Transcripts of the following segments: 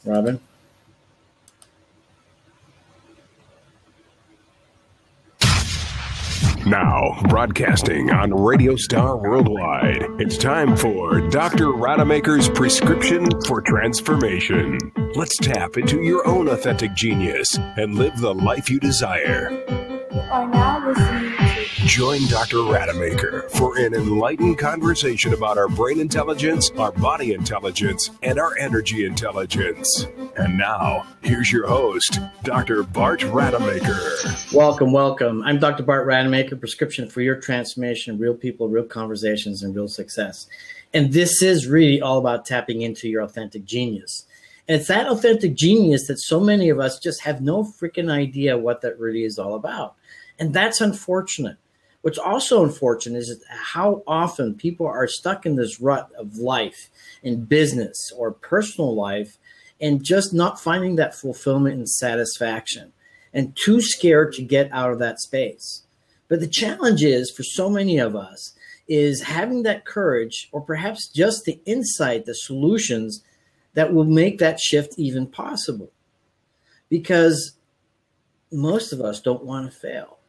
Robin? Now, broadcasting on Radio Star Worldwide, it's time for Dr. Rademaker's Prescription for Transformation. Let's tap into your own authentic genius and live the life you desire. You are now listening to... Join Dr. Rademaker for an enlightened conversation about our brain intelligence, our body intelligence, and our energy intelligence. And now, here's your host, Dr. Bart Rademaker. Welcome. I'm Dr. Bart Rademaker, Prescription for Your Transformation, Real People, Real Conversations, and Real Success. And this is really all about tapping into your authentic genius. And it's that authentic genius that so many of us just have no freaking idea what that really is all about. And that's unfortunate. What's also unfortunate is how often people are stuck in this rut of life, in business or personal life, and just not finding that fulfillment and satisfaction, and too scared to get out of that space. But the challenge is, for so many of us, is having that courage, or perhaps just the insight, the solutions that will make that shift even possible. Because most of us don't want to fail.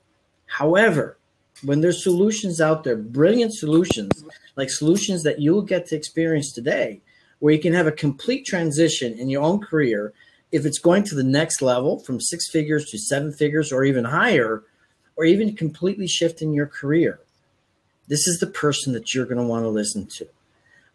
However, when there's solutions out there, brilliant solutions, like solutions that you'll get to experience today, where you can have a complete transition in your own career, if it's going to the next level from 6 figures to 7 figures or even higher, or even completely shifting your career, this is the person that you're going to want to listen to.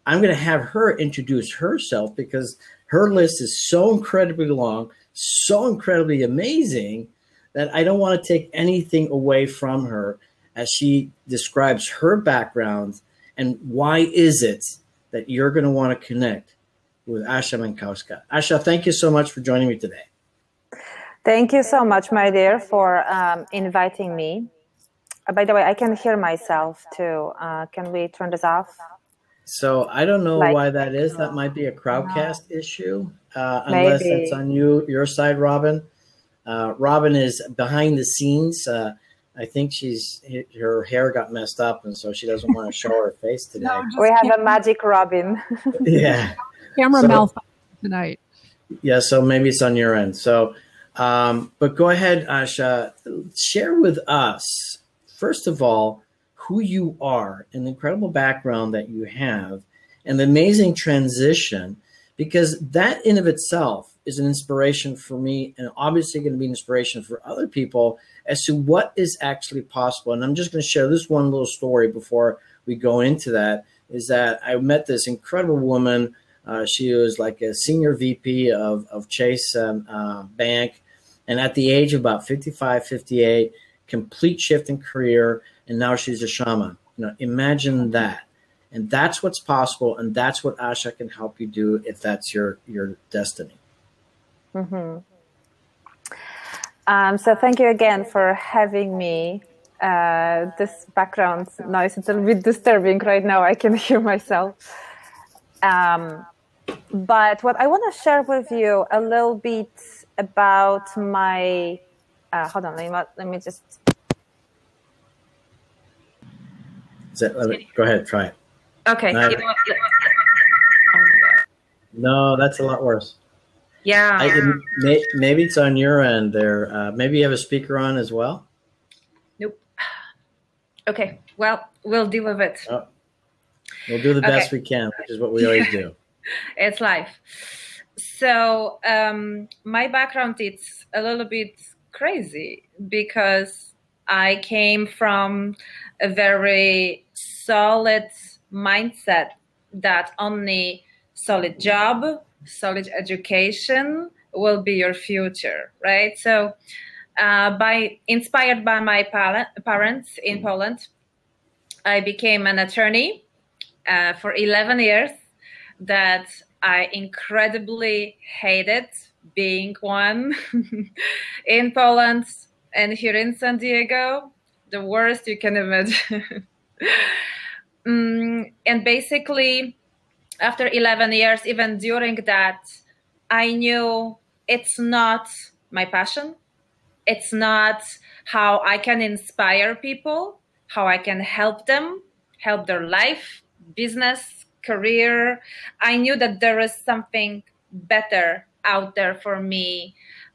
I'm going to have her introduce herself because her list is so incredibly long, so incredibly amazing that I don't want to take anything away from her as she describes her background and why is it that you're going to want to connect with Asha Mankowska. Asha, thank you so much for joining me today. Thank you so much, my dear, for inviting me. By the way, I can hear myself too. Can we turn this off? So I don't know why that is. That might be a Crowdcast issue, unless it's on your side, Robin. Robin is behind the scenes. I think her hair got messed up, and so she doesn't want to show her face today. No, we have a magic Robin. Yeah. Camera malfunction tonight. Yeah, so maybe it's on your end. So, but go ahead, Asha. Share with us, first of all, who you are and the incredible background that you have and the amazing transition, because that in of itself is an inspiration for me and obviously going to be an inspiration for other people as to what is actually possible. And I'm just going to share this one little story before we go into that, is that I met this incredible woman. She was like a senior VP of Chase Bank. And at the age of about 55, 58, complete shift in career. And now she's a shaman. Imagine that. And that's what's possible. And that's what Asha can help you do if that's your destiny. Mm-hmm. So thank you again for having me. This background noise is a little bit disturbing right now. I can hear myself. But what I want to share with you a little bit about my, hold on, let me just. Go ahead, try it. Okay. Oh my God. No, that's a lot worse. Yeah. Maybe it's on your end there. Maybe you have a speaker on as well? Nope. Okay. Well, we'll deal with it. Oh. We'll do the best we can, which is what we always do. It's life. So my background is a little bit crazy because I came from a very solid mindset that only solid job, solid education will be your future, right? So inspired by my parents in Poland, I became an attorney for 11 years that I incredibly hated being one in Poland and here in San Diego, the worst you can imagine. And basically, after 11 years, even during that, I knew it's not my passion. It's not how I can inspire people, how I can help them, help their life, business, career. I knew that there is something better out there for me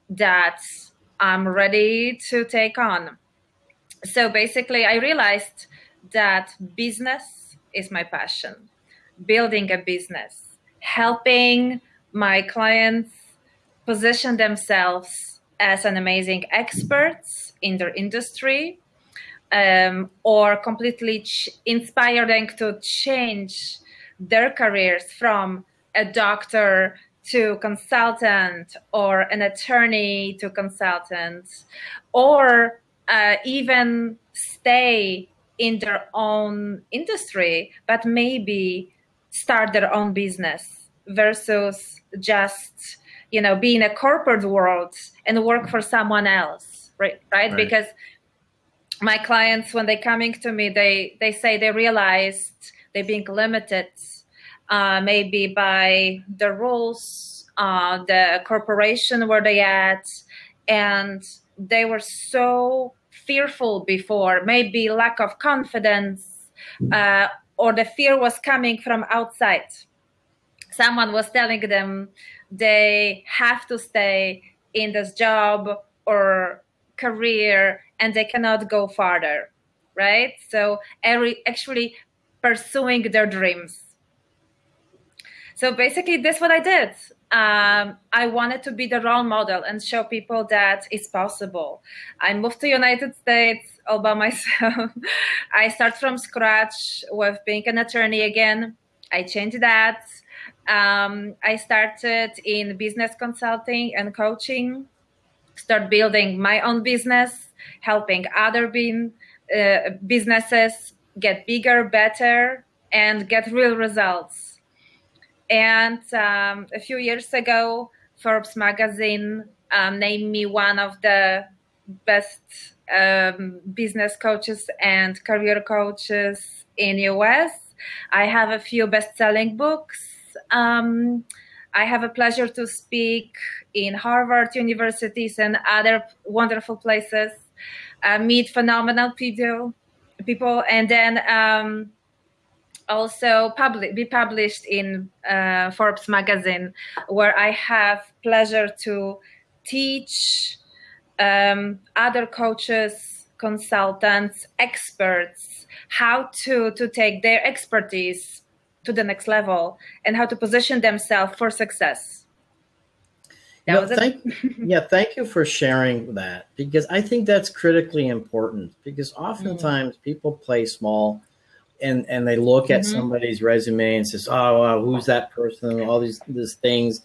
that I'm ready to take on. So basically, I realized that business is my passion. Building a business, helping my clients position themselves as an amazing experts in their industry, or completely inspire them to change their careers from a doctor to consultant, or an attorney to consultant, or even stay in their own industry, but maybe start their own business versus just, be in a corporate world and work for someone else, right? Because my clients, when they're coming to me, they say they realized they're being limited maybe by the rules, the corporation where they at, and they were so fearful before, maybe lack of confidence, or the fear was coming from outside. Someone was telling them they have to stay in this job or career and they cannot go farther, right? So actually pursuing their dreams. So basically, that's what I did. I wanted to be the role model and show people that it's possible. I moved to United States all by myself. I start from scratch with being an attorney again. I changed that. I started in business consulting and coaching, start building my own business, helping other businesses get bigger, better, and get real results. And a few years ago, Forbes magazine named me one of the best business coaches and career coaches in US. I have a few best-selling books. I have a pleasure to speak in Harvard universities and other wonderful places, meet phenomenal people, and then also be published in Forbes magazine, where I have pleasure to teach other coaches, consultants, experts how to take their expertise to the next level and how to position themselves for success. Thank you for sharing that, because I think that's critically important, because oftentimes people play small and they look at somebody's resume and says, oh, who's that person? All these things.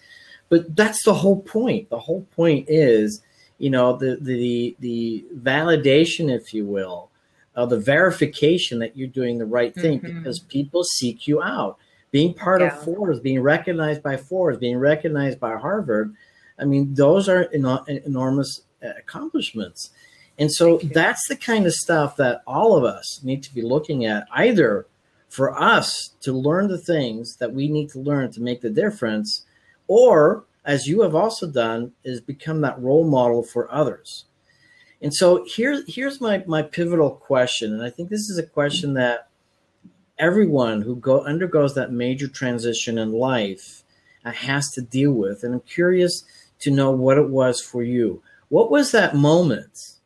But that's the whole point. The whole point is, the validation, if you will, the verification that you're doing the right thing, because people seek you out. Being part of Forbes, being recognized by Forbes, being recognized by Harvard, I mean, those are enormous accomplishments. And so that's the kind of stuff that all of us need to be looking at, either for us to learn the things that we need to learn to make the difference, or, as you have also done, is become that role model for others. And so here's my pivotal question, and I think this is a question that everyone who undergoes that major transition in life has to deal with. And I'm curious to know what it was for you. What was that moment?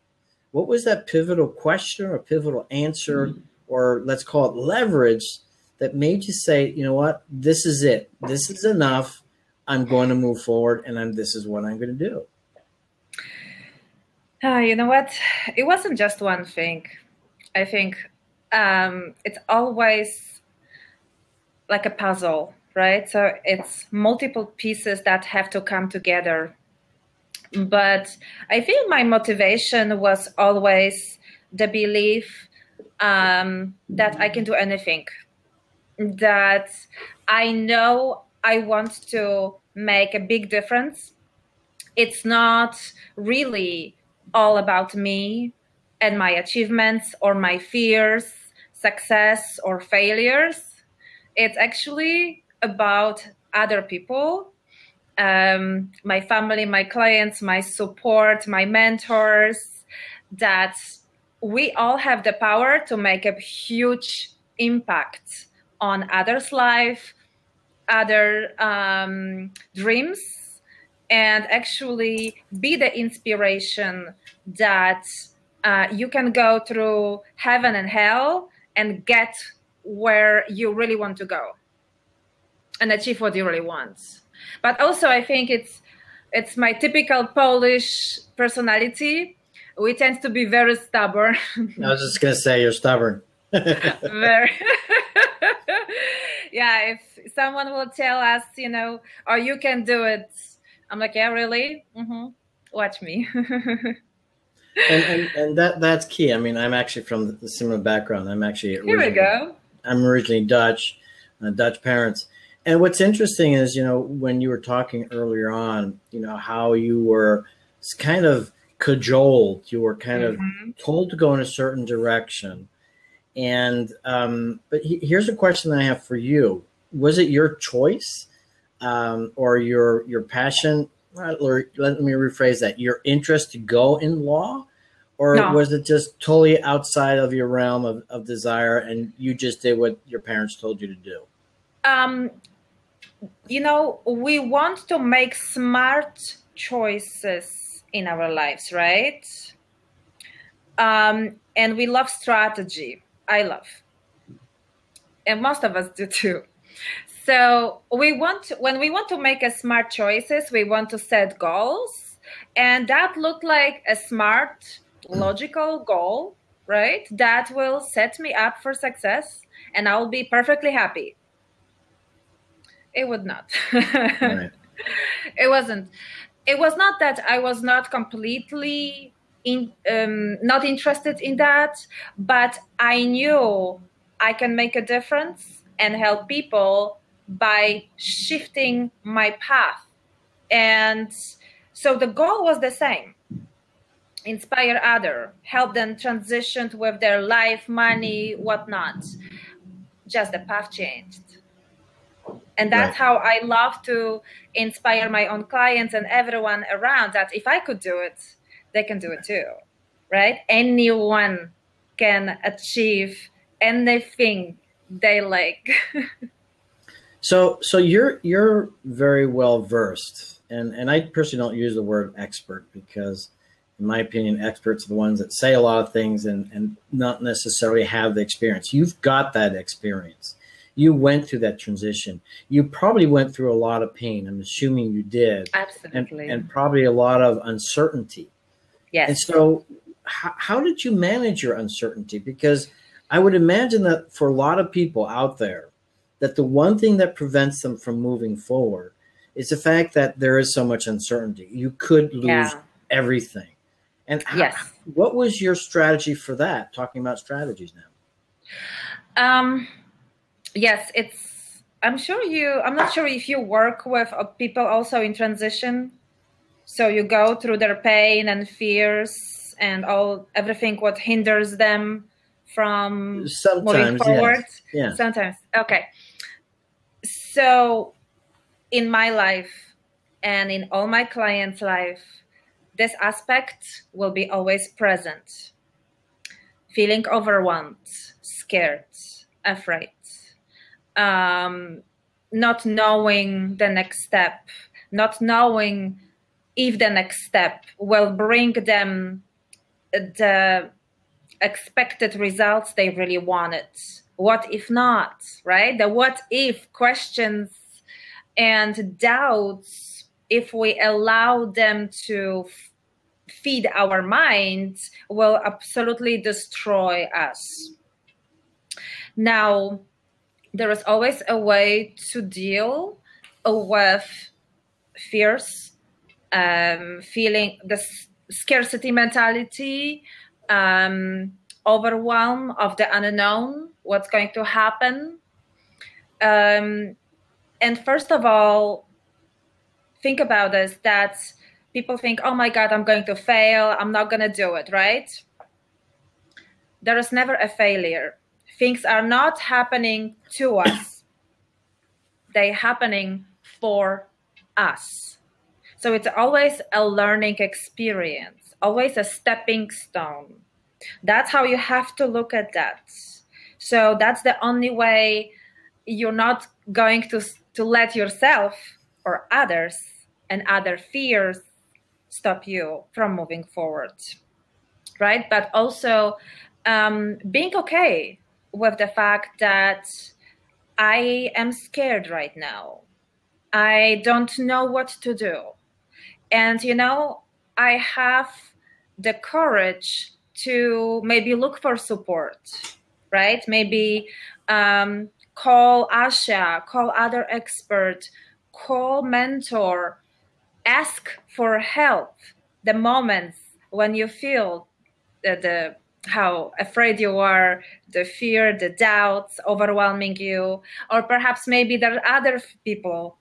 What was that pivotal question or pivotal answer, or let's call it leverage, that made you say, you know what, this is it. This is enough. I'm going to move forward, and this is what I'm going to do. You know what? It wasn't just one thing. I think it's always like a puzzle, right? So it's multiple pieces that have to come together. But I think my motivation was always the belief that I can do anything, that I know I want to make a big difference. It's not really all about me and my achievements or my fears, success or failures. It's actually about other people, my family, my clients, my support, my mentors, that we all have the power to make a huge impact on others' life, other dreams, and actually be the inspiration that you can go through heaven and hell and get where you really want to go and achieve what you really want. But also, I think it's my typical Polish personality. We tend to be very stubborn. I was just going to say you're stubborn. Very. Yeah, if someone will tell us, oh, you can do it, I'm like, yeah, really? Mm-hmm. Watch me. and that's key. I mean, I'm actually from the similar background. I'm actually Here we go. I'm originally Dutch, Dutch parents. And what's interesting is, when you were talking earlier on, how you were kind of cajoled, you were kind of told to go in a certain direction. And but here's a question that I have for you: was it your choice, or your passion? Or let me rephrase that: your interest to go in law, or was it just totally outside of your realm of desire, and you just did what your parents told you to do? We want to make smart choices in our lives, right? And we love strategy. I love. And most of us do too. So when we want to make a smart choices, we want to set goals. And that looked like a smart, logical goal, right? That will set me up for success and I'll be perfectly happy. It would not. Right. It wasn't. It was not that I was not completely not interested in that, but I knew I can make a difference and help people by shifting my path. And so the goal was the same: inspire others, help them transition with their life, money, whatnot. Just the path changed. And that's how I love to inspire my own clients and everyone around, that if I could do it, they can do it too, right? Anyone can achieve anything they like. So you're very well versed, and I personally don't use the word expert because, in my opinion, experts are the ones that say a lot of things and not necessarily have the experience. You've got that experience. You went through that transition. You probably went through a lot of pain. I'm assuming you did. Absolutely. And probably a lot of uncertainty. Yes. And so how did you manage your uncertainty? Because I would imagine that for a lot of people out there, that the one thing that prevents them from moving forward is the fact that there is so much uncertainty. You could lose everything. And what was your strategy for that? Talking about strategies now. Yes, I'm not sure if you work with people also in transition. So you go through their pain and fears and everything what hinders them from moving forward. Yes. Yeah. Sometimes. Okay. So in my life and in all my clients' life, this aspect will be always present. Feeling overwhelmed, scared, afraid. Not knowing the next step, not knowing if the next step will bring them the expected results they really wanted. What if not, right? The what if questions and doubts, if we allow them to feed our minds, will absolutely destroy us. Now, there is always a way to deal with fears, feeling the scarcity mentality, overwhelm of the unknown, what's going to happen. And first of all, think about this, that people think, oh my God, I'm going to fail. I'm not going to do it, right? There is never a failure. Things are not happening to us. They're happening for us. So it's always a learning experience, always a stepping stone. That's how you have to look at that. So that's the only way you're not going to let yourself or others and other fears stop you from moving forward, right? But also being okay with the fact that I am scared right now. I don't know what to do. And, I have the courage to maybe look for support, right? Maybe call Asha, call other expert, call mentor, ask for help the moments when you feel how afraid you are, the fear, the doubts overwhelming you, or perhaps maybe there are other people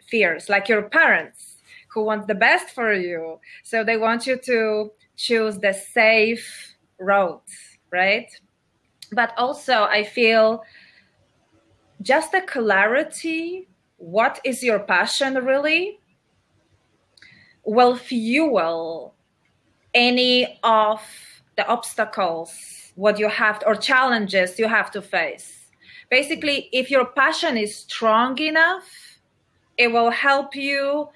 fears, like your parents who want the best for you. So they want you to choose the safe road, right? But also I feel just the clarity, what is your passion really, will fuel any of the obstacles, what you have, or challenges you have to face. Basically, if your passion is strong enough, it will help you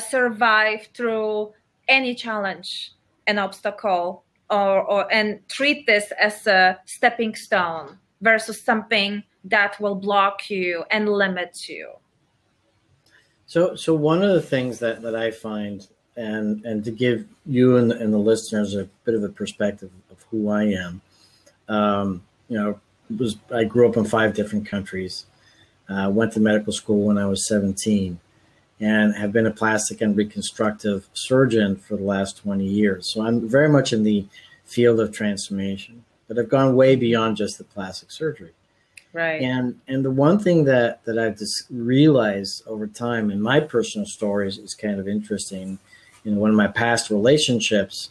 survive through any challenge, an obstacle, and treat this as a stepping stone versus something that will block you and limit you. So one of the things that I find, and to give you and the listeners a bit of a perspective of who I am, I grew up in 5 different countries, went to medical school when I was 17, and have been a plastic and reconstructive surgeon for the last 20 years. So I'm very much in the field of transformation, but I've gone way beyond just the plastic surgery. Right. And the one thing that I've just realized over time in my personal stories is kind of interesting. One of my past relationships,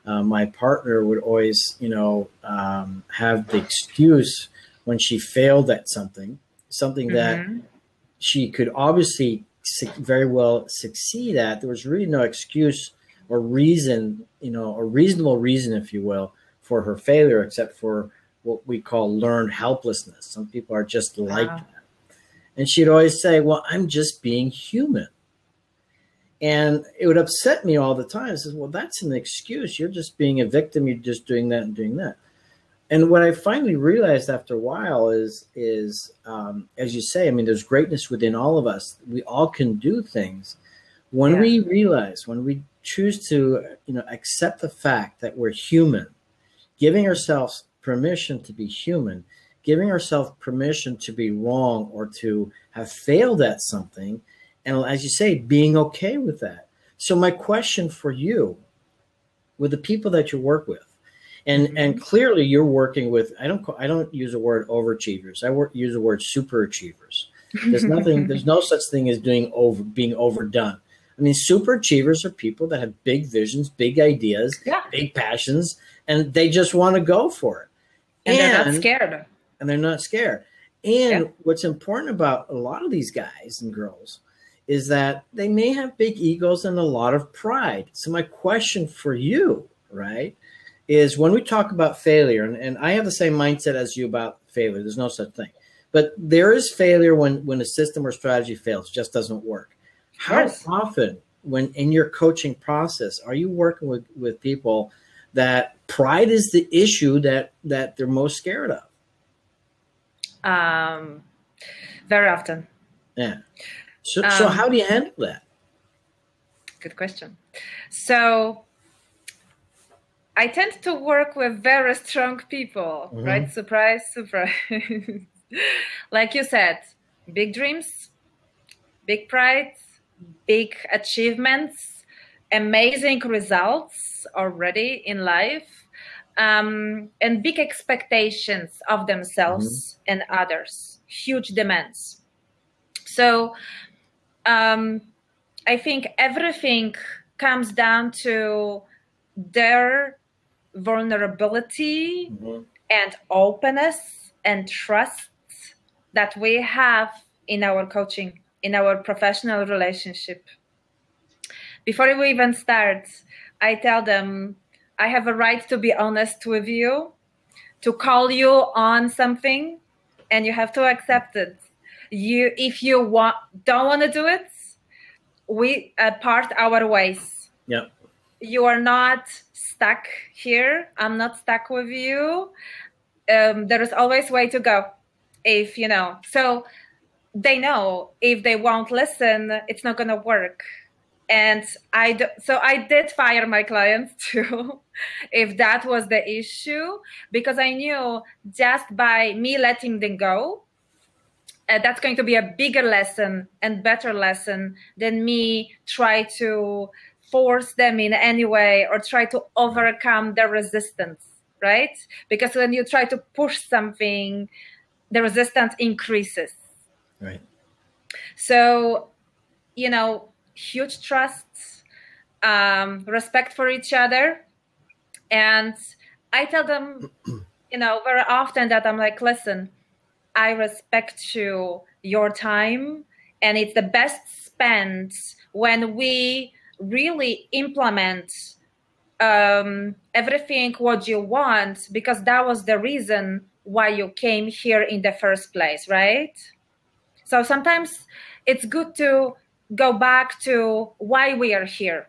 my partner would always, have the excuse when she failed at something that she could obviously very well succeed at. There was really no excuse or reason, a reasonable reason, if you will, for her failure, except for what we call learned helplessness. Some people are just like that. And she'd always say, well, I'm just being human. And it would upset me all the time. I says, well, that's an excuse. You're just being a victim. You're just doing that and doing that. And what I finally realized after a while is as you say, I mean, there's greatness within all of us. We all can do things. When we realize, when we choose to, accept the fact that we're human, giving ourselves permission to be human, giving ourselves permission to be wrong or to have failed at something, and as you say, being okay with that. So my question for you, with the people that you work with, and clearly you're working with, I don't use the word overachievers. Use the word superachievers. There's no such thing as being overdone. I mean, superachievers are people that have big visions, big ideas, big passions, and they just want to go for it. And they're not scared. And they're not scared. And what's important about a lot of these guys and girls is that they may have big egos and a lot of pride. So my question for you, right, is when we talk about failure, and I have the same mindset as you about failure. There's no such thing. But there is failure when a system or strategy fails, just doesn't work. How often, when in your coaching process, are you working with people that pride is the issue that they're most scared of? Very often. Yeah. So how do you handle that? Good question. So I tend to work with very strong people, right? Surprise, surprise. Like you said, big dreams, big pride, big achievements, amazing results already in life, and big expectations of themselves and others, huge demands. So I think everything comes down to their vulnerability and openness and trust that we have in our coaching, in our professional relationship. Before we even start, I tell them, I have a right to be honest with you, to call you on something, and you have to accept it. If you don't want to do it, we part our ways. Yep. You are not stuck here. I'm not stuck with you. There is always way to go, if you know. So they know if they won't listen, it's not going to work. And so I did fire my clients too, if that was the issue, because I knew just by me letting them go, that's going to be a bigger lesson and better lesson than me try to force them in any way or try to overcome the resistance, right? Because when you try to push something, the resistance increases. Right. So, you know, huge trust, respect for each other. And I tell them, you know, very often that I'm like, listen, I respect your time, and it's the best spent when we really implement everything what you want, because that was the reason why you came here in the first place, right? So sometimes it's good to go back to why we are here,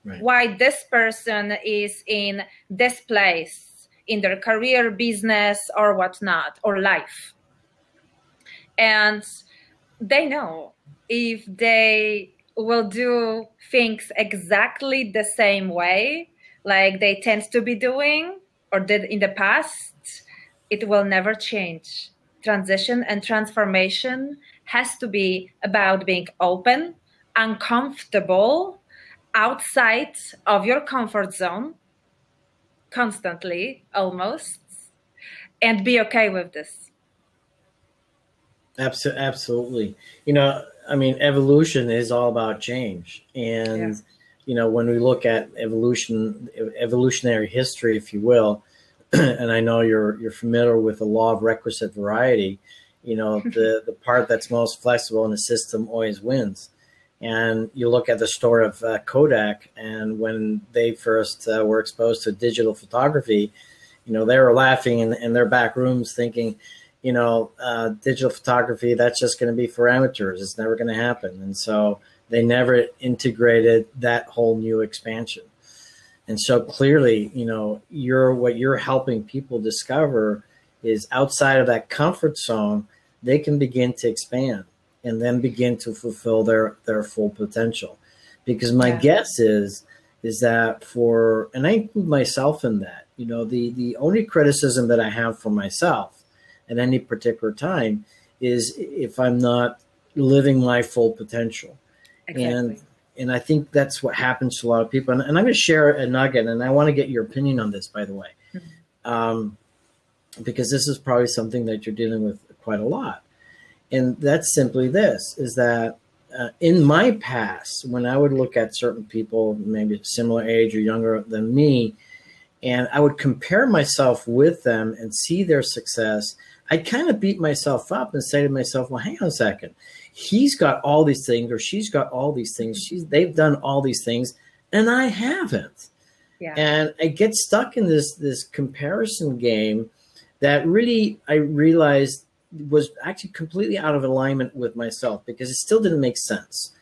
right? Why this person is in this place, in their career, business, or whatnot, or life. And they know if they will do things exactly the same way, like they tend to be doing or did in the past, it will never change. Transition and transformation has to be about being open, uncomfortable, outside of your comfort zone, constantly, almost, and be okay with this. Absolutely. You know, I mean, evolution is all about change. And, you know, when we look at evolutionary history, if you will, and I know you're familiar with the law of requisite variety, you know, the part that's most flexible in the system always wins. And you look at the story of Kodak, and when they first were exposed to digital photography, you know, they were laughing in their back rooms thinking, you know, digital photography, that's just going to be for amateurs. It's never going to happen. And so they never integrated that whole new expansion. And so clearly, you know, what you're helping people discover is outside of that comfort zone, they can begin to expand and then begin to fulfill their full potential. Because my guess is that and I include myself in that, you know, the only criticism that I have for myself at any particular time is if I'm not living my full potential. Exactly. And I think that's what happens to a lot of people. And I'm going to share a nugget, and I want to get your opinion on this, by the way, because this is probably something that you're dealing with quite a lot. And that's simply this, is that in my past, when I would look at certain people, maybe similar age or younger than me, and I would compare myself with them and see their success, I'd kind of beat myself up and say to myself, well, hang on a second. He's got all these things, or she's got all these things. They've done all these things, and I haven't. Yeah. And I get stuck in this comparison game that really I realized was actually completely out of alignment with myself, because it still didn't make sense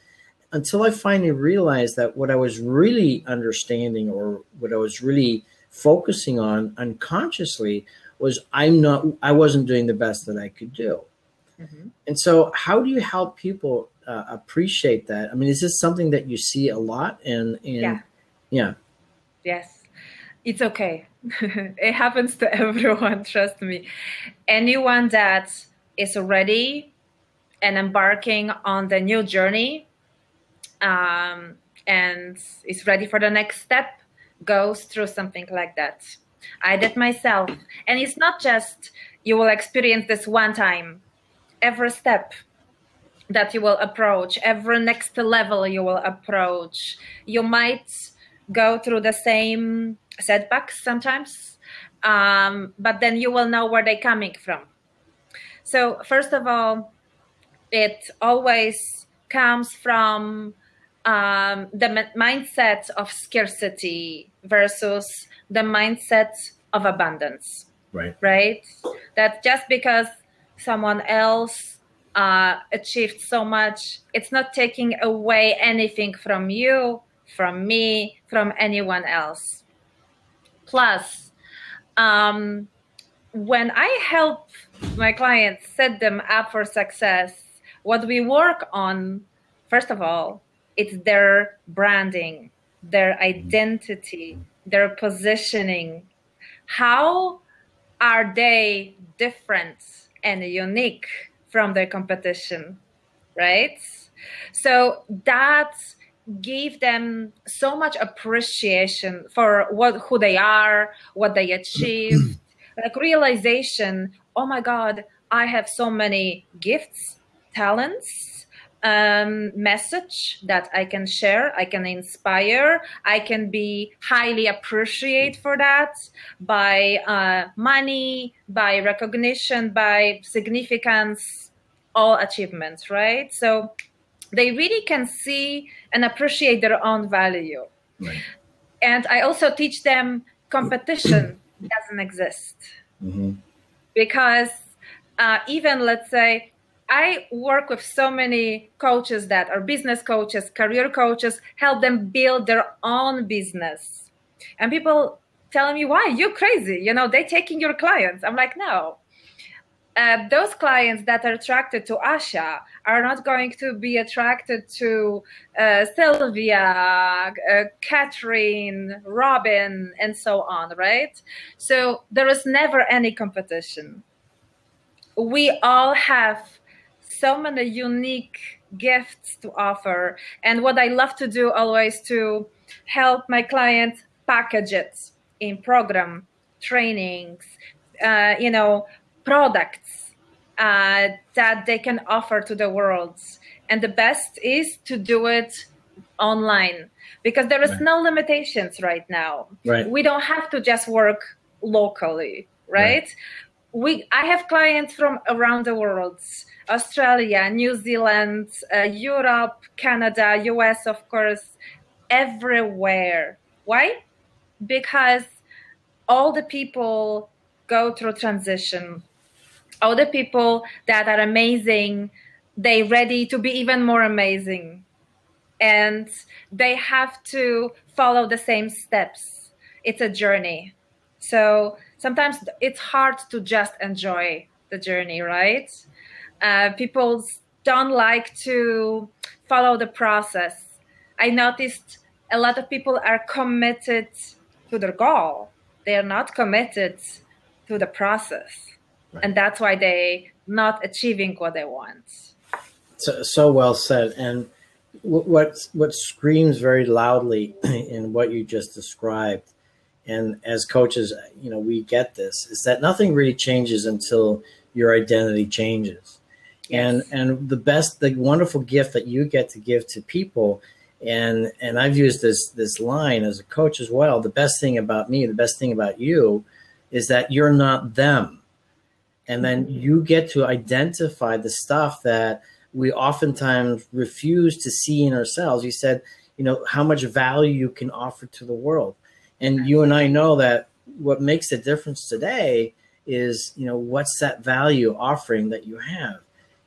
until I finally realized that what I was really understanding, or what I was really focusing on unconsciously, was I wasn't doing the best that I could do. Mm-hmm. And so how do you help people appreciate that? I mean, is this something that you see a lot? Yeah. Yes, it's okay. It happens to everyone, trust me. Anyone that is ready and embarking on the new journey and is ready for the next step goes through something like that. I did myself. And it's not just you will experience this one time. Every step that you will approach, every next level you will approach, you might go through the same setbacks sometimes, but then you will know where they're coming from. So first of all, it always comes from the mindset of scarcity versus the mindset of abundance. Right. Right? That just because someone else achieved so much. It's not taking away anything from you, from me, from anyone else. Plus, when I help my clients set them up for success, what we work on, first of all, it's their branding, their identity, their positioning. How are they different and unique from their competition, right? So that gave them so much appreciation for who they are, what they achieved, like realization, oh my God, I have so many gifts, talents, message that I can share, I can inspire, I can be highly appreciated for that by money, by recognition, by significance, all achievements, right? So they really can see and appreciate their own value. Right. And I also teach them competition doesn't exist. Because even, let's say, I work with so many coaches that are business coaches, career coaches, help them build their own business. And people tell me, why? You're crazy. You know, they're taking your clients. I'm like, no. Those clients that are attracted to Asha are not going to be attracted to Sylvia, Catherine, Robin, and so on, right? So there is never any competition. We all have so many unique gifts to offer. And what I love to do always to help my clients package it in program, trainings, products that they can offer to the world. And the best is to do it online because there is no limitations right now. Right. We don't have to just work locally, right? I have clients from around the world, Australia, New Zealand, Europe, Canada, US, of course, everywhere. Why? Because all the people go through transition. All the people that are amazing, they're ready to be even more amazing. And they have to follow the same steps. It's a journey. So sometimes it's hard to just enjoy the journey, right? People don't like to follow the process. I noticed a lot of people are committed to their goal. They are not committed to the process. Right. And that's why they're not achieving what they want. So well said. And what screams very loudly in what you just described, and as coaches, we get this, is that nothing really changes until your identity changes. Yes. And the wonderful gift that you get to give to people, and I've used this line as a coach as well, the best thing about me, the best thing about you is that you're not them. And then you get to identify the stuff that we oftentimes refuse to see in ourselves. You said, how much value you can offer to the world. And you and I know that what makes the difference today is, what's that value offering that you have?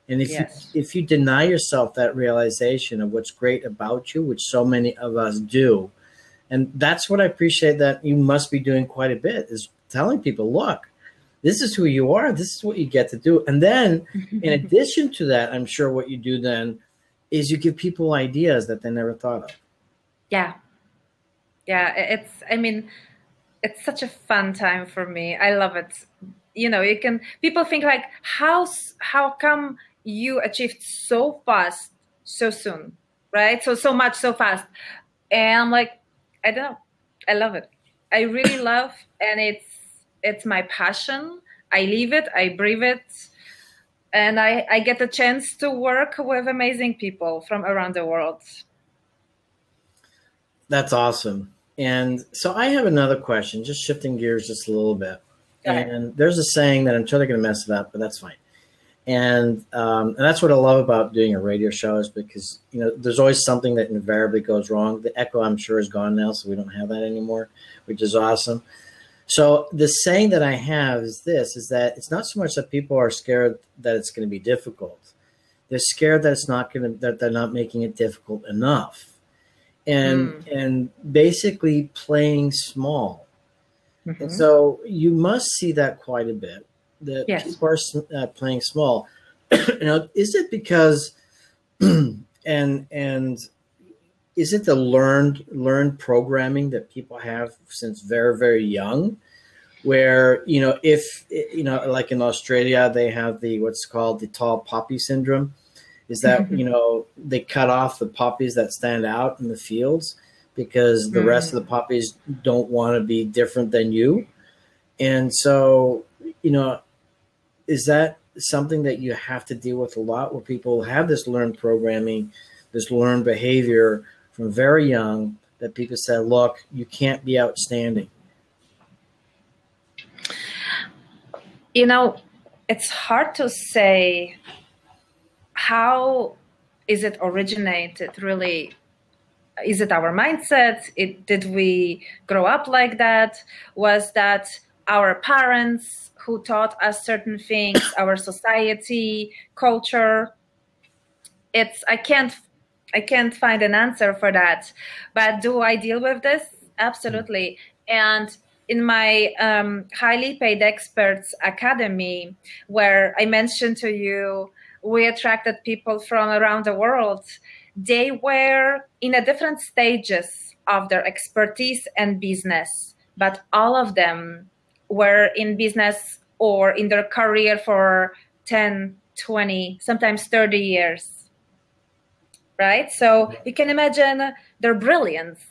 And if you deny yourself that realization of what's great about you, which so many of us do, and that's what I appreciate that you must be doing quite a bit, is telling people, look, this is who you are. This is what you get to do. And then in addition to that, I'm sure what you do then is you give people ideas that they never thought of. Yeah. Yeah. It's such a fun time for me. I love it. People think like, how come you achieved so fast, so soon, right? So much, so fast. And I'm like, I don't know. I love it. I really love, and it's my passion. I live it, I breathe it, and I get a chance to work with amazing people from around the world. That's awesome. And so I have another question, just shifting gears just a little bit. And there's a saying that I'm totally going to mess it up, but that's fine. And that's what I love about doing a radio show, is because, there's always something that invariably goes wrong. The echo, I'm sure, is gone now, so we don't have that anymore, which is awesome. So the saying that I have is that it's not so much that people are scared that it's going to be difficult. They're scared that that they're not making it difficult enough, and basically playing small. And so you must see that quite a bit. That Yes. people are playing small. Is it because and is it the learned programming that people have since very, very young, where if like in Australia they have what's called the tall poppy syndrome? Is that they cut off the poppies that stand out in the fields because the rest of the poppies don't want to be different than you, and so is that something that you have to deal with a lot, where people have this learned programming, this learned behavior from very young, that people say, look, you can't be outstanding? It's hard to say how is it originated, really. Is it our mindset? Did we grow up like that? Was that our parents who taught us certain things, our society, culture? I can't find an answer for that. But do I deal with this? Absolutely. And in my highly paid experts academy, where I mentioned to you, we attracted people from around the world. They were in a different stages of their expertise and business, but all of them were in business or in their career for 10, 20, sometimes 30 years, right? So you can imagine their brilliance,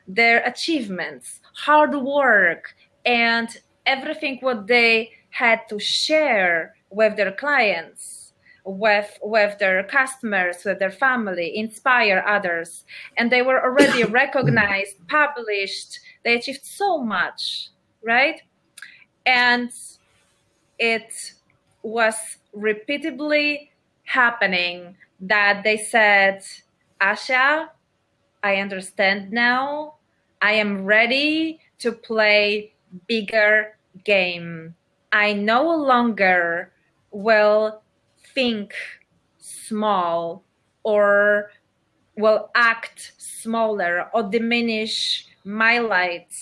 their achievements, hard work, and everything what they had to share with their clients, with their customers, with their family, inspire others. And they were already recognized, published. They achieved so much, right? And it was repeatedly happening that they said, Asha, I understand now. I am ready to play bigger game. I no longer will think small or will act smaller or diminish my light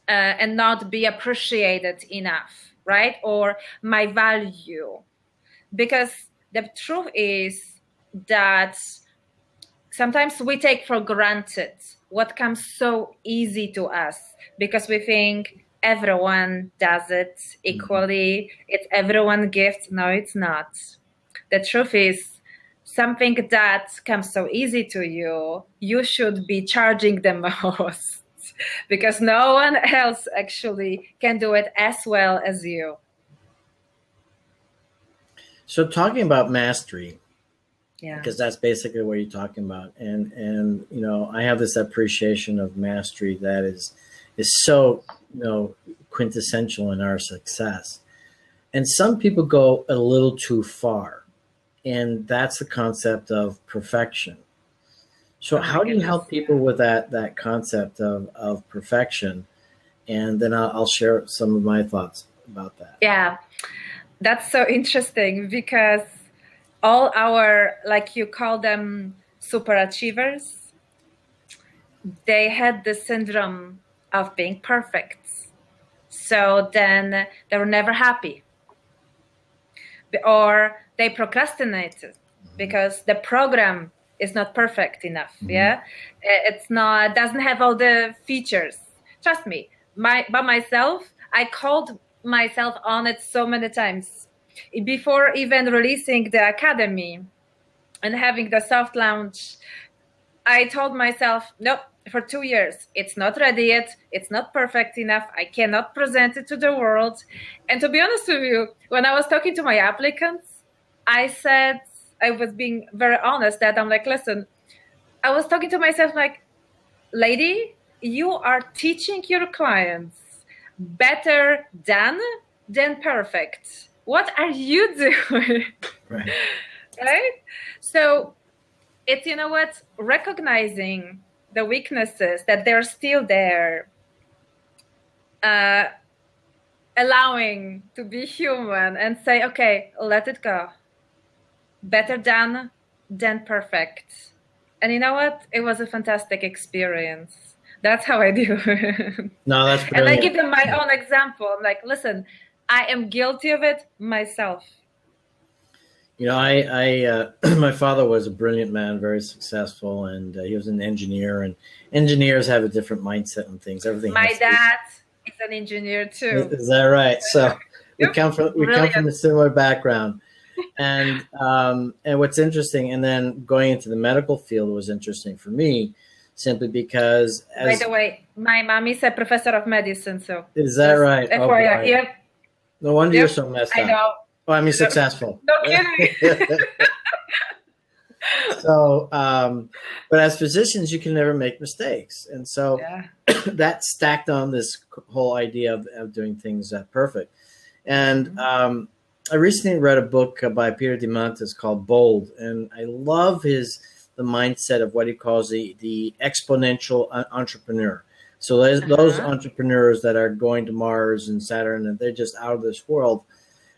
and not be appreciated enough, right? Or my value. Because the truth is that sometimes we take for granted what comes so easy to us because we think everyone does it equally. It's everyone's gift. No, it's not. The truth is, something that comes so easy to you, you should be charging the most because no one else actually can do it as well as you. So talking about mastery, Yeah. because that's basically what you're talking about, and I have this appreciation of mastery that is so quintessential in our success, and some people go a little too far, and that's the concept of perfection. So how do you help people with that concept of perfection? And then I'll share some of my thoughts about that. Yeah, that's so interesting because all our, like you call them, super achievers, they had the syndrome of being perfect. So then they were never happy. Or they procrastinated because the program is not perfect enough. Yeah, it's not, doesn't have all the features. Trust me, by myself, I called myself on it so many times before even releasing the academy and having the soft launch. I told myself, nope, for 2 years, it's not ready yet. It's not perfect enough. I cannot present it to the world. And to be honest with you, when I was talking to my applicants, I said, I was being very honest that I'm like, listen, I was talking to myself like, lady, you are teaching your clients better than perfect. What are you doing? Right. Right? So it's, recognizing the weaknesses, that they're still there, allowing to be human and say, okay, let it go. better than perfect. And you know what? It was a fantastic experience. That's how I do. No, that's And I brilliant. give them my own example. I'm like, listen, I am guilty of it myself. You know, my father was a brilliant man, very successful, and he was an engineer. And engineers have a different mindset on things. Everything. My dad is an engineer too. Is that right? So we Yep. come from a similar background. And what's interesting, and then going into the medical field was interesting for me, simply because. By the way, my mom is a professor of medicine, so. Is that right? FYI, Oh, boy. yep. No wonder you're so messed up. I know. Oh, I mean, successful. No kidding. So, but as physicians, you can never make mistakes. And so that stacked on this whole idea of doing things perfect. And I recently read a book by Peter Diamandis called Bold. And I love the mindset of what he calls the exponential entrepreneur. So those entrepreneurs that are going to Mars and Saturn, and they're just out of this world,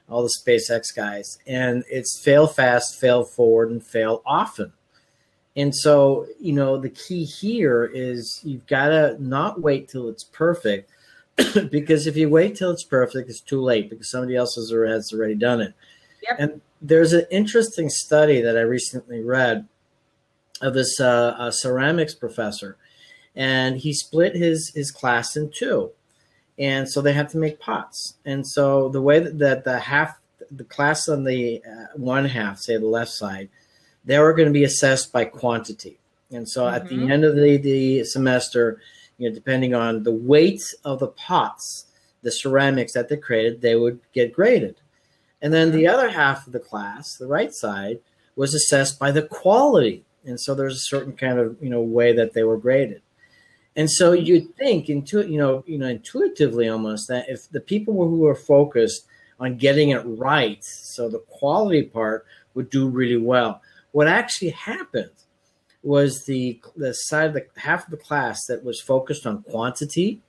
all the SpaceX guys. And it's fail fast, fail forward, and fail often. And so, you know, the key here is you've got to not wait till it's perfect, because if you wait till it's perfect, it's too late because somebody else has already done it. Yep. And there's an interesting study that I recently read of this ceramics professor, and he split his class in two. And so they had to make pots. And so the way that the class on the one half, say the left side, they were going to be assessed by quantity. And so at the end of the semester, you know, depending on the weight of the pots, the ceramics that they created, they would get graded. And then the other half of the class, the right side, was assessed by the quality. And so there's a certain kind of, you know, way that they were graded. And so you'd think, intuitively almost, that if the people who were focused on getting it right, so the quality part would do really well. What actually happened was the side of the half of the class that was focused on quantity.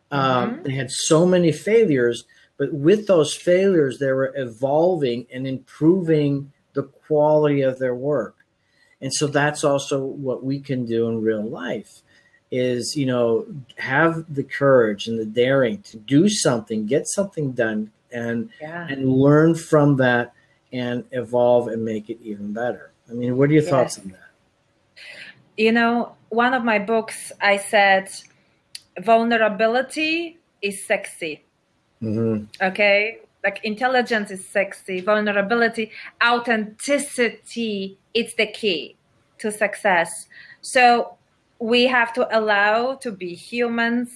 They had so many failures, but with those failures, they were evolving and improving the quality of their work. And so that's also what we can do in real life. Is, you know, have the courage and the daring to do something, get something done, and learn from that and evolve and make it even better. I mean, what are your thoughts on that? You know, one of my books, I said, vulnerability is sexy. Okay? Like intelligence is sexy, vulnerability, authenticity, it's the key to success. So we have to allow to be humans.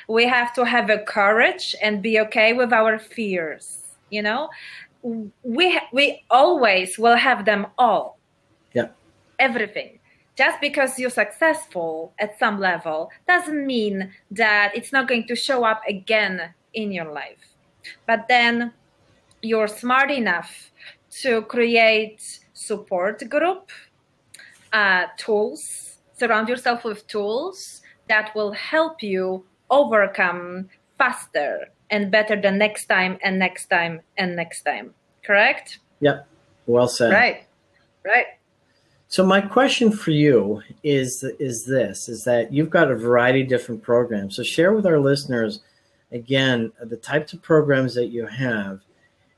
We have to have a courage and be okay with our fears. You know, we always will have them all. Yeah. Everything. Just because you're successful at some level doesn't mean that it's not going to show up again in your life. But then you're smart enough to create support group, tools. Surround yourself with tools that will help you overcome faster and better the next time and next time and next time. Correct? Yep. Well said. Right. So my question for you is that you've got a variety of different programs. So share with our listeners, again, the types of programs that you have.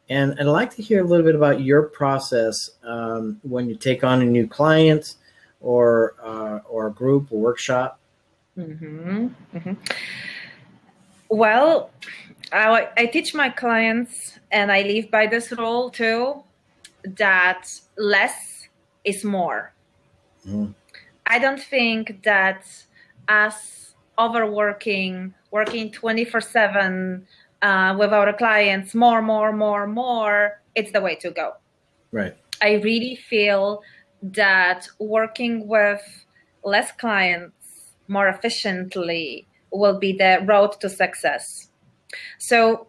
And I'd like to hear a little bit about your process when you take on a new client, or a group, or workshop? Well, I teach my clients, and I live by this rule too, that less is more. I don't think that us working 24/7 with our clients, more, it's the way to go. Right. I really feel that working with less clients more efficiently will be the road to success. So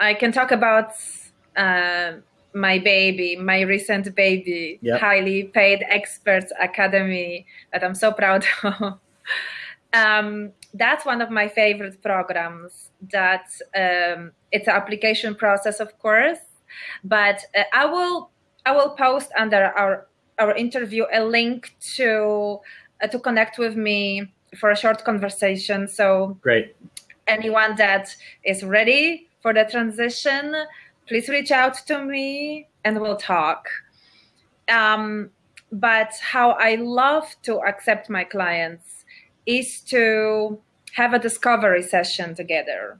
I can talk about my recent baby, highly paid experts academy that I'm so proud of. That's one of my favorite programs. That it's an application process, of course, But I will post under our interview a link to connect with me for a short conversation. So Great. anyone that is ready for the transition, please reach out to me and we'll talk. But how I love to accept my clients is to have a discovery session together,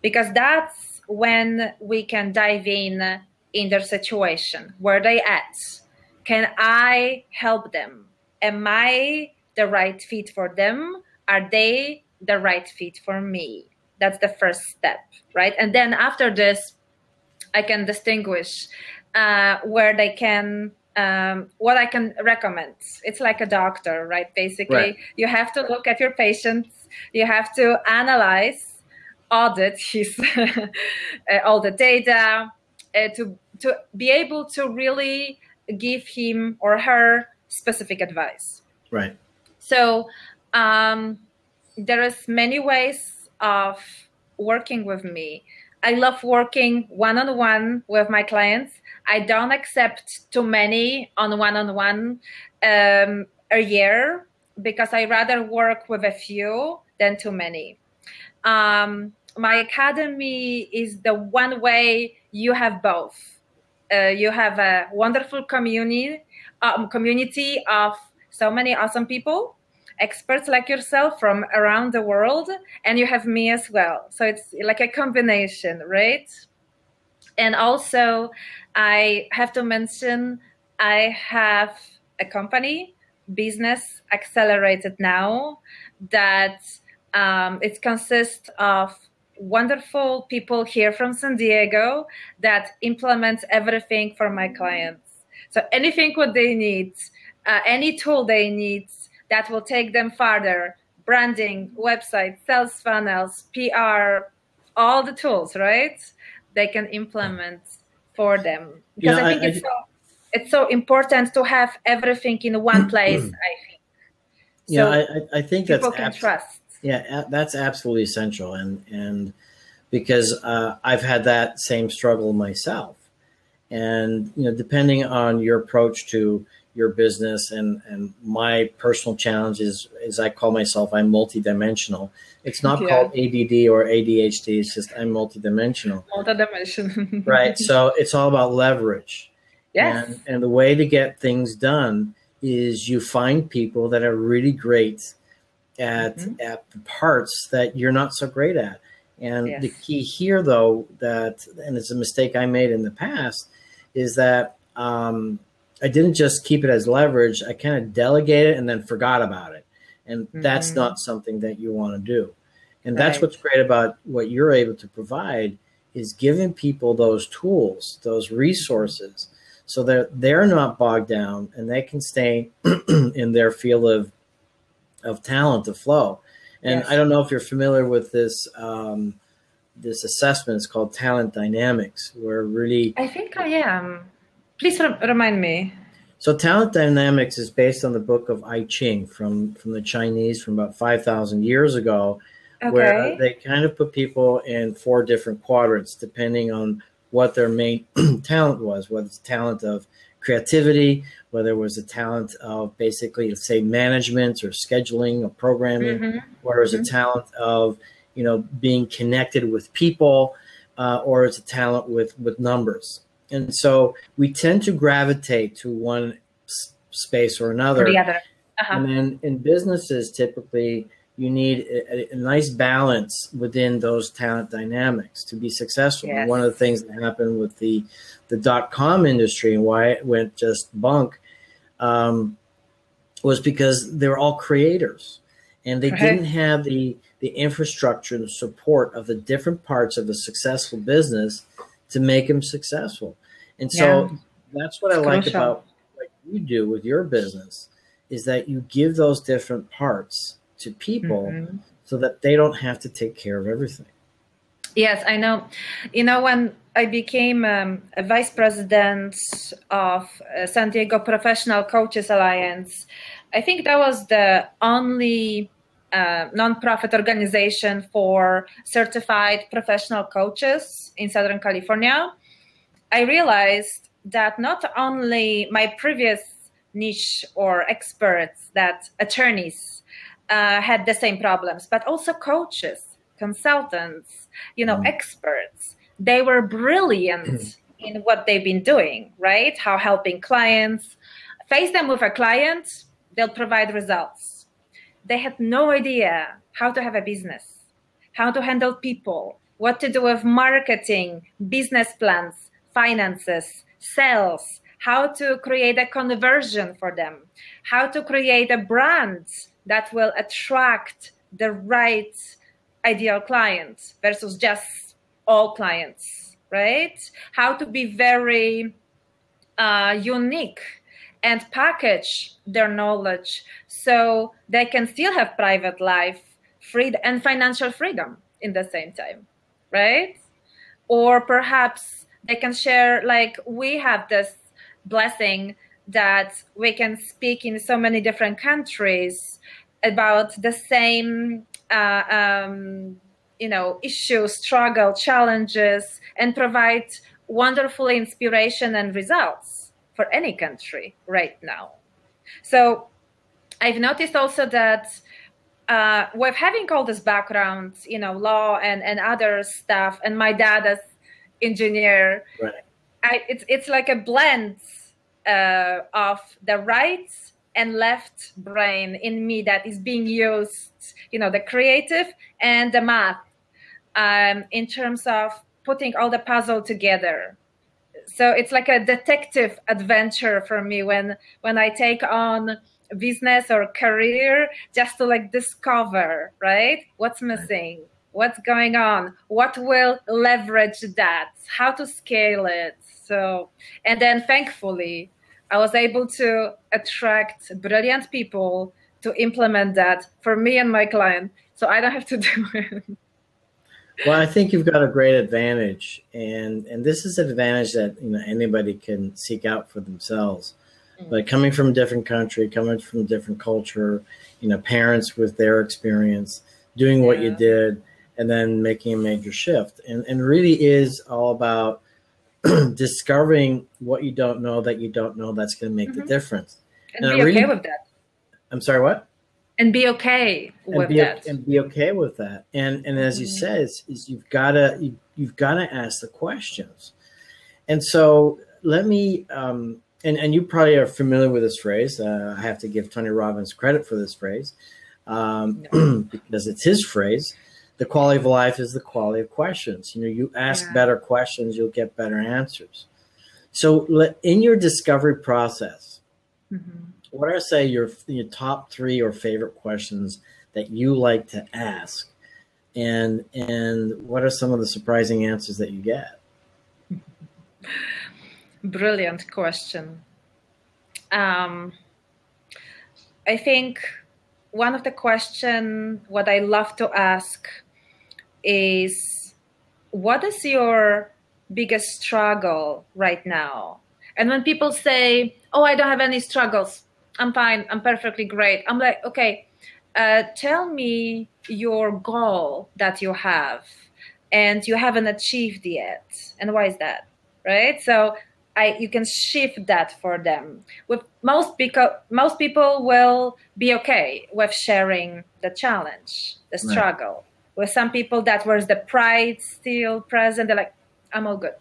because that's when we can dive in their situation, where they at. Can I help them? Am I the right fit for them? Are they the right fit for me? That's the first step, right? And then after this, I can distinguish where they can, what I can recommend. It's like a doctor, right? Basically, Right. You have to look at your patients. You have to analyze, audit his all the data to be able to really give him or her specific advice. Right. So there is many ways of working with me. I love working one-on-one with my clients. I don't accept too many on one-on-one a year, because I rather work with a few than too many. My academy is the one way you have both. You have a wonderful community of so many awesome people, experts like yourself from around the world, and you have me as well. So it's like a combination, right? And also, I have to mention, I have a company, Business Accelerated Now, that it consists of wonderful people here from San Diego that implement everything for my clients. So anything what they need, any tool they need that will take them farther, branding, website, sales funnels, PR, all the tools, right? They can implement for them. Because I think it's so important to have everything in one place, I think. So I think people can trust. Yeah, that's absolutely essential. And because I've had that same struggle myself. And, depending on your approach to your business and my personal challenge is I call myself, I'm multidimensional. It's not called ADD or ADHD. It's just I'm multidimensional. Multidimensional. Right. So it's all about leverage. Yes. And the way to get things done is you find people that are really great at the parts that you're not so great at. And the key here, though, and it's a mistake I made in the past, is that I didn't just keep it as leverage. I kind of delegated and then forgot about it. And that's not something that you want to do. And that's what's great about what you're able to provide, is giving people those tools, those resources, so that they're not bogged down and they can stay in their field of talent, of flow. And I don't know if you're familiar with this this assessment. It's called talent dynamics, where really I think I am. Please remind me. So talent dynamics is based on the book of I Ching from the Chinese from about 5,000 years ago, where they kind of put people in 4 different quadrants depending on what their main talent was, whether it's talent of creativity, whether it was a talent of basically, say, management or scheduling or programming, whether it's a talent of, being connected with people, or it's a talent with numbers. And so we tend to gravitate to one space or another. Or the other. And then in businesses, typically, you need a nice balance within those talent dynamics to be successful. Yes. One of the things that happened with the .com industry and why it went just bunk was because they were all creators, and they didn't have the infrastructure and support of the different parts of a successful business to make them successful. And so that's what I like about what you do with your business, is that you give those different parts to people so that they don't have to take care of everything. Yes, I know. When I became a vice president of San Diego Professional Coaches Alliance, I think that was the only nonprofit organization for certified professional coaches in Southern California. I realized that not only my previous niche or experts, that attorneys, had the same problems, but also coaches, consultants, experts. They were brilliant in what they've been doing, right? How helping clients. Face them with a client, they'll provide results. They had no idea how to have a business, how to handle people, what to do with marketing, business plans, finances, sales, how to create a conversion for them, how to create a brand that will attract the right ideal client versus just all clients, right? How to be very unique and package their knowledge so they can still have private life, freedom, and financial freedom in the same time, right? Or perhaps they can share, like we have this blessing that we can speak in so many different countries about the same issues, struggle, challenges, and provide wonderful inspiration and results for any country right now. So I've noticed also that with having all this background, law and other stuff, and my dad as engineer, Right. It's like a blend of the right and left brain in me that is being used, the creative and the math, in terms of putting all the puzzle together. So it's like a detective adventure for me when I take on business or career, just to like discover, right? What's missing? What's going on? What will leverage that? How to scale it? So, and then thankfully, I was able to attract brilliant people to implement that for me and my client, so I don't have to do it. Well, I think you've got a great advantage, and this is an advantage that anybody can seek out for themselves. But coming from a different country, coming from a different culture, parents with their experience, doing what you did, and then making a major shift, and really is all about discovering what you don't know that you don't know that's going to make the difference. And be okay with that. I'm sorry, what? And be okay with that. And be okay with that. And as you said, is you've got to ask the questions. And so let me and you probably are familiar with this phrase. I have to give Tony Robbins credit for this phrase because it's his phrase. The quality of life is the quality of questions. You ask better questions, you'll get better answers. So in your discovery process, what are, say, your top 3 or favorite questions that you like to ask, and what are some of the surprising answers that you get? Brilliant question. I think one of the questions what I love to ask is, what is your biggest struggle right now? And when people say, oh, I don't have any struggles, I'm fine, I'm perfectly great, I'm like, okay, tell me your goal that you have and you haven't achieved yet, and why is that, right? So you can shift that for them. With most people will be okay with sharing the challenge, the struggle. Right. With some people, that was the pride still present. They're like, I'm all good.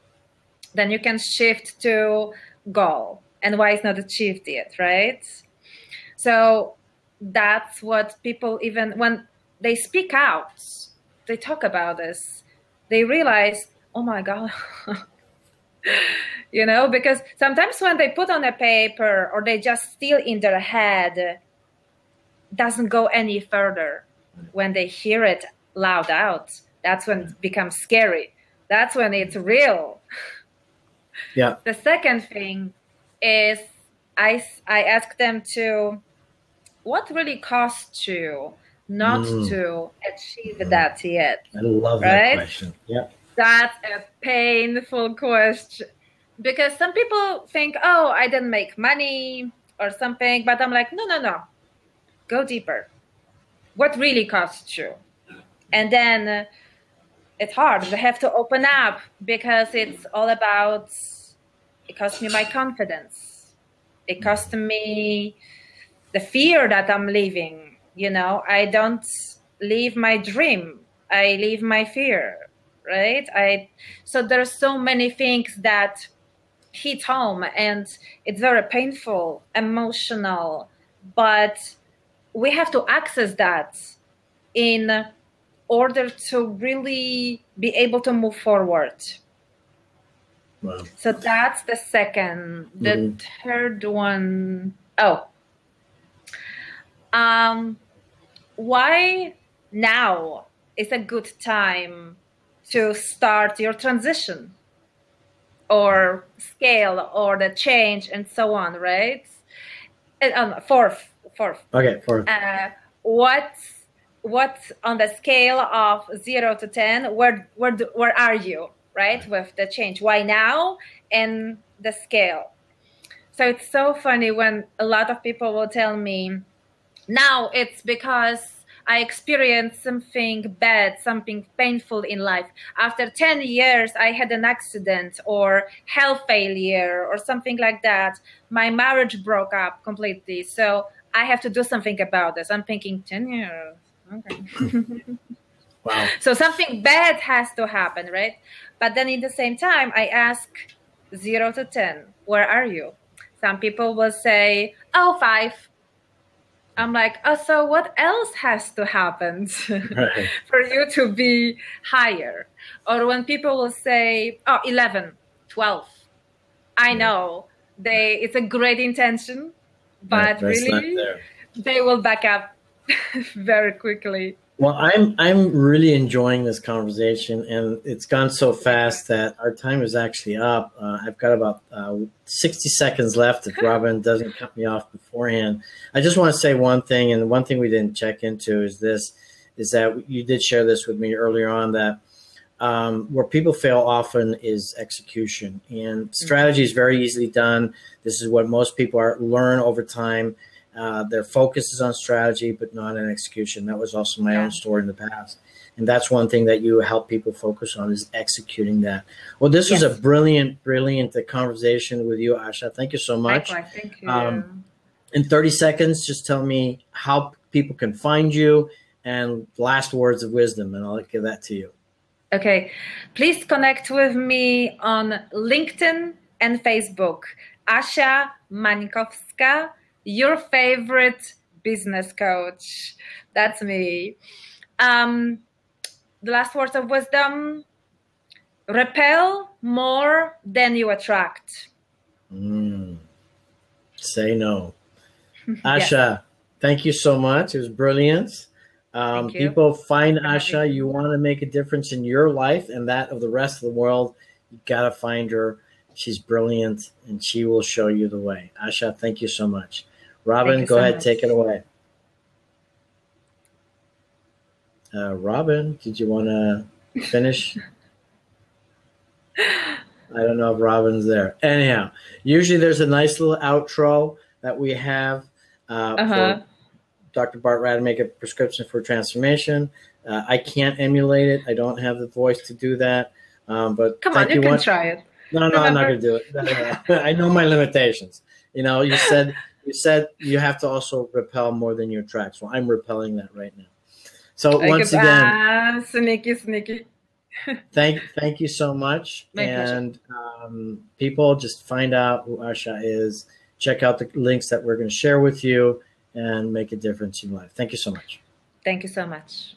Then you can shift to goal and why it's not achieved yet, right? So that's what people, even when they speak out, they talk about this, they realize, oh my God. Because sometimes when they put on a paper or they just still in their head, doesn't go any further. When they hear it loud out, that's when it becomes scary. That's when it's real. Yeah. The second thing is I ask them to, what really costs you not to achieve that yet? I love that question. Yeah. That's a painful question, because some people think, oh, I didn't make money or something, but I'm like, no, go deeper. What really costs you? And then it's hard. They have to open up because it's all about It cost me my confidence. It cost me the fear that I'm living. You know, I don't live my dream. I live my fear, right? So there's so many things that hit home, and it's very painful, emotional, but we have to access that in order to really be able to move forward. Wow. So that's the second. The third one, why now is a good time to start your transition or scale or the change and so on, right? And, fourth. Okay, fourth. What on the scale of 0 to 10? Where are you, right, with the change? Why now? And the scale. So it's so funny when a lot of people will tell me, now it's because I experienced something bad, something painful in life. After 10 years, I had an accident or health failure or something like that. My marriage broke up completely. So I have to do something about this. I'm thinking 10 years. Okay. Wow. So something bad has to happen, right? But then at the same time, I ask 0 to 10, where are you? Some people will say, 5. I'm like, so what else has to happen Right. for you to be higher? Or when people will say, 11, 12. I know it's a great intention, but really they will back up very quickly. Well, I'm really enjoying this conversation, and it's gone so fast that our time is actually up. I've got about 60 seconds left if Robin doesn't cut me off beforehand. I just want to say one thing, and one thing we didn't check into is that you did share this with me earlier on, that where people fail often is execution, and strategy is very easily done. This is what most people learn over time. Their focus is on strategy, but not on execution. That was also my own story in the past. And that's one thing that you help people focus on, is executing that. Well, this was a brilliant conversation with you, Asha. Thank you so much. Likewise, thank you. In 30 seconds, just tell me how people can find you and last words of wisdom, and I'll give that to you. Okay. Please connect with me on LinkedIn and Facebook. Asia Mańkowska, your favorite business coach. That's me. The last words of wisdom: repel more than you attract. Say no. Asha, thank you so much. It was brilliant. Thank you. People find Asha. You want to make a difference in your life and that of the rest of the world, you got to find her. She's brilliant, and she will show you the way. Asha, thank you so much. Robin, go ahead, take it away. Robin, did you want to finish? I don't know if Robin's there. Anyhow, usually there's a nice little outro that we have for Dr. Bart Rademaker, Prescription for Transformation. I can't emulate it. I don't have the voice to do that. But come on, you can try it. No, I'm not going to do it. I know my limitations. You know, you said you have to also repel more than you attract. So I'm repelling that right now. So once again, sneaky. Thank you so much. And people, just find out who Asha is. Check out the links that we're going to share with you and make a difference in your life. Thank you so much. Thank you so much.